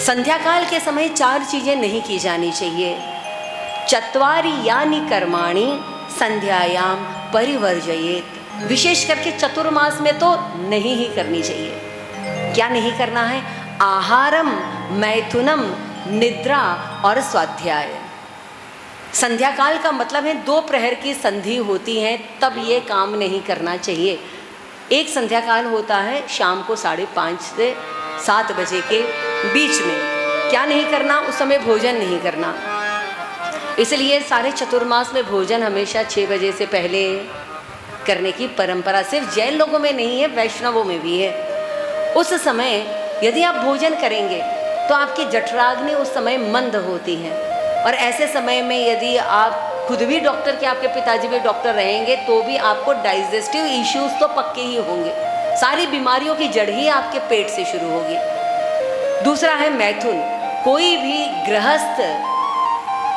संध्या काल के समय 4 चीजें नहीं की जानी चाहिए। चत्वारि यानि कर्माणि संध्यायाम परिवर्जयेत। विशेष करके चतुर्मास में तो नहीं ही करनी चाहिए। क्या नहीं करना है? आहारम, मैथुनम, निद्रा और स्वाध्याय। संध्या काल का मतलब है 2 प्रहर की संधि होती है, तब ये काम नहीं करना चाहिए। एक संध्या काल होता है शाम को 5:30 से 7 बजे के बीच में। क्या नहीं करना? उस समय भोजन नहीं करना। इसलिए सारे चतुर्मास में भोजन हमेशा 6 बजे से पहले करने की परंपरा सिर्फ जैन लोगों में नहीं है, वैष्णवों में भी है। उस समय यदि आप भोजन करेंगे तो आपकी जठराग्नि उस समय मंद होती है, और ऐसे समय में यदि आप खुद भी डॉक्टर के, आपके पिताजी भी डॉक्टर रहेंगे, तो भी आपको डाइजेस्टिव इश्यूज तो पक्के ही होंगे। सारी बीमारियों की जड़ ही आपके पेट से शुरू होगी। दूसरा है मैथुन। कोई भी गृहस्थ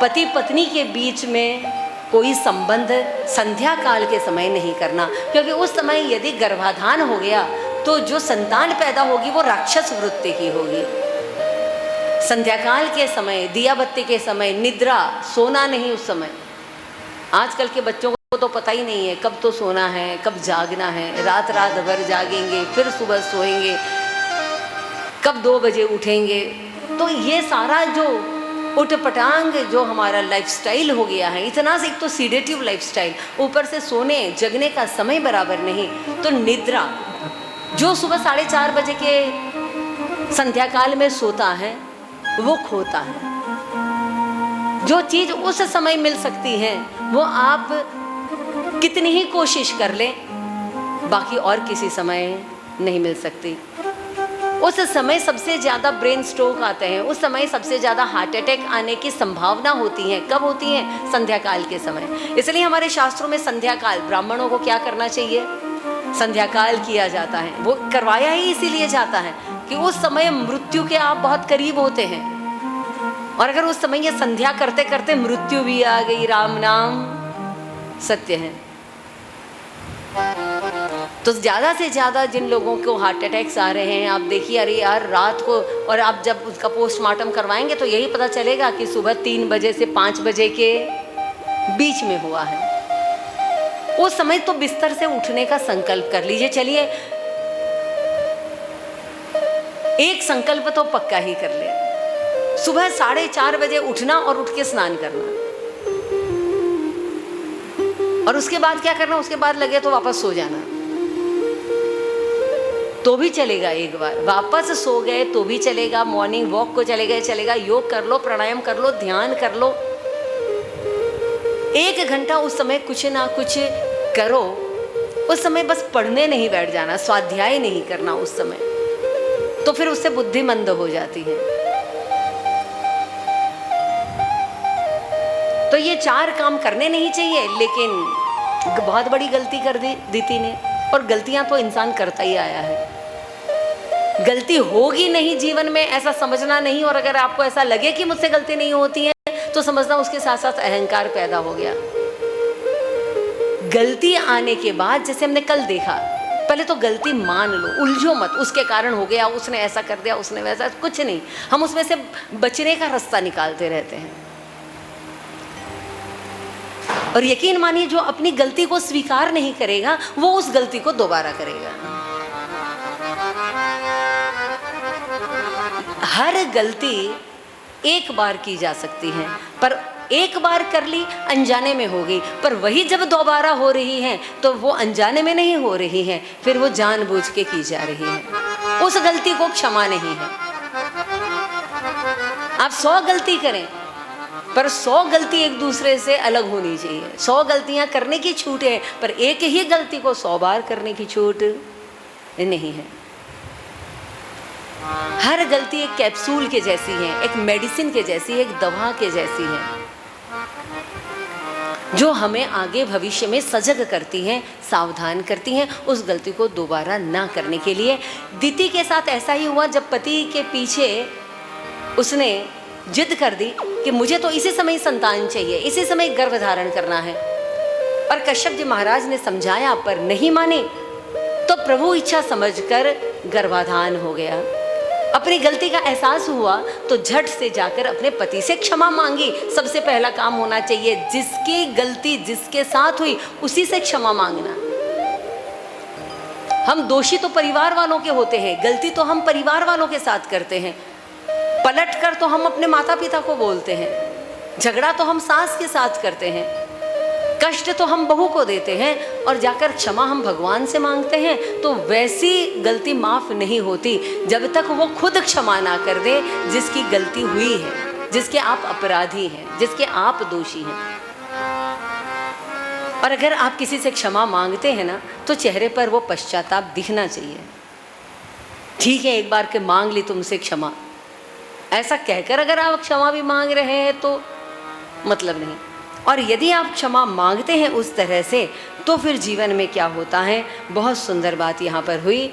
पति पत्नी के बीच में कोई संबंध संध्या काल के समय नहीं करना, क्योंकि उस समय यदि गर्भाधान हो गया तो जो संतान पैदा होगी वो राक्षस वृत्ति की होगी। संध्या काल के समय, दिया बत्ती के समय, निद्रा, सोना नहीं उस समय। आजकल के बच्चों को तो पता ही नहीं है कब तो सोना है, कब जागना है। रात रात भर जागेंगे, फिर सुबह सोएंगे, कब 2 बजे उठेंगे। तो ये सारा जो उठपटांग जो हमारा लाइफस्टाइल हो गया है, इतना से एक तो सीडेटिव लाइफस्टाइल, ऊपर से सोने जगने का समय बराबर नहीं। तो निद्रा, जो सुबह 4:30 बजे के संध्या काल में सोता है वो खोता है। जो चीज़ उस समय मिल सकती है वो आप कितनी ही कोशिश कर लें, बाकी और किसी समय नहीं मिल सकती। उस समय सबसे ज़्यादा ब्रेन स्ट्रोक आते हैं, उस समय सबसे ज़्यादा हार्ट अटैक आने की संभावना होती है। कब होती है? संध्या काल के समय। इसलिए हमारे शास्त्रों में संध्या काल, ब्राह्मणों को क्या करना चाहिए? संध्या काल किया जाता है। वो करवाया ही इसीलिए जाता है कि उस समय मृत्यु के आप बहुत करीब होते हैं, और अगर उस समय ये संध्या करते करते मृत्यु भी आ गई, राम नाम सत्य है। तो ज़्यादा से ज़्यादा जिन लोगों को हार्ट अटैक्स आ रहे हैं, आप देखिए, अरे यार रात को, और आप जब उसका पोस्टमार्टम करवाएंगे तो यही पता चलेगा कि सुबह 3 बजे से 5 बजे के बीच में हुआ है। उस समय तो बिस्तर से उठने का संकल्प कर लीजिए। चलिए, एक संकल्प तो पक्का ही कर ले, सुबह 4:30 बजे उठना और उठ के स्नान करना। और उसके बाद क्या करना? उसके बाद लगे तो वापस सो जाना तो भी चलेगा। एक बार वापस सो गए तो भी चलेगा। मॉर्निंग वॉक को चले गए चलेगा। योग कर लो, प्राणायाम कर लो, ध्यान कर लो। 1 घंटा उस समय कुछ ना कुछ करो। उस समय बस पढ़ने नहीं बैठ जाना, स्वाध्याय नहीं करना उस समय, तो फिर उससे बुद्धि मंद हो जाती है। तो ये 4 काम करने नहीं चाहिए, लेकिन बहुत बड़ी गलती कर दी दीति ने। और गलतियां तो इंसान करता ही आया है। गलती होगी नहीं जीवन में ऐसा समझना नहीं, और अगर आपको ऐसा लगे कि मुझसे गलती नहीं होती है तो समझना उसके साथ साथ अहंकार पैदा हो गया। गलती आने के बाद, जैसे हमने कल देखा, पहले तो गलती मान लो, उलझो मत, उसके कारण हो गया, उसने ऐसा कर दिया, उसने वैसा, कुछ नहीं। हम उसमें से बचने का रास्ता निकालते रहते हैं। और यकीन मानिए, जो अपनी गलती को स्वीकार नहीं करेगा वो उस गलती को दोबारा करेगा। हर गलती एक बार की जा सकती है, पर एक बार कर ली अनजाने में हो गई, पर वही जब दोबारा हो रही है तो वो अनजाने में नहीं हो रही है, फिर वो जानबूझ के की जा रही है। उस गलती को क्षमा नहीं है। आप 100 गलती करें, पर 100 गलती एक दूसरे से अलग होनी चाहिए। 100 गलतियां करने की छूट है, पर एक ही गलती को 100 बार करने की छूट नहीं है। हर गलती एक कैप्सूल के जैसी है, एक मेडिसिन के जैसी है, एक दवा के जैसी है, जो हमें आगे भविष्य में सजग करती हैं, सावधान करती हैं उस गलती को दोबारा ना करने के लिए। दीति के साथ ऐसा ही हुआ, जब पति के पीछे उसने जिद कर दी कि मुझे तो इसी समय संतान चाहिए, इसी समय गर्भ धारण करना है, और कश्यप जी महाराज ने समझाया पर नहीं माने, तो प्रभु इच्छा समझकर गर्भाधान हो गया। अपनी गलती का एहसास हुआ तो झट से जाकर अपने पति से क्षमा मांगी। सबसे पहला काम होना चाहिए, जिसकी गलती जिसके साथ हुई उसी से क्षमा मांगना। हम दोषी तो परिवार वालों के होते हैं, गलती तो हम परिवार वालों के साथ करते हैं, पलट कर तो हम अपने माता पिता को बोलते हैं, झगड़ा तो हम सास के साथ करते हैं, कष्ट तो हम बहू को देते हैं और जाकर क्षमा हम भगवान से मांगते हैं। तो वैसी गलती माफ नहीं होती जब तक वो खुद क्षमा ना कर दे जिसकी गलती हुई है, जिसके आप अपराधी हैं, जिसके आप दोषी हैं। और अगर आप किसी से क्षमा मांगते हैं ना तो चेहरे पर वो पश्चाताप दिखना चाहिए। ठीक है, एक बार के मांग ली तुमसे क्षमा, ऐसा कहकर अगर आप क्षमा भी मांग रहे हैं तो मतलब नहीं। और यदि आप क्षमा मांगते हैं उस तरह से तो फिर जीवन में क्या होता है, बहुत सुंदर बात यहाँ पर हुई।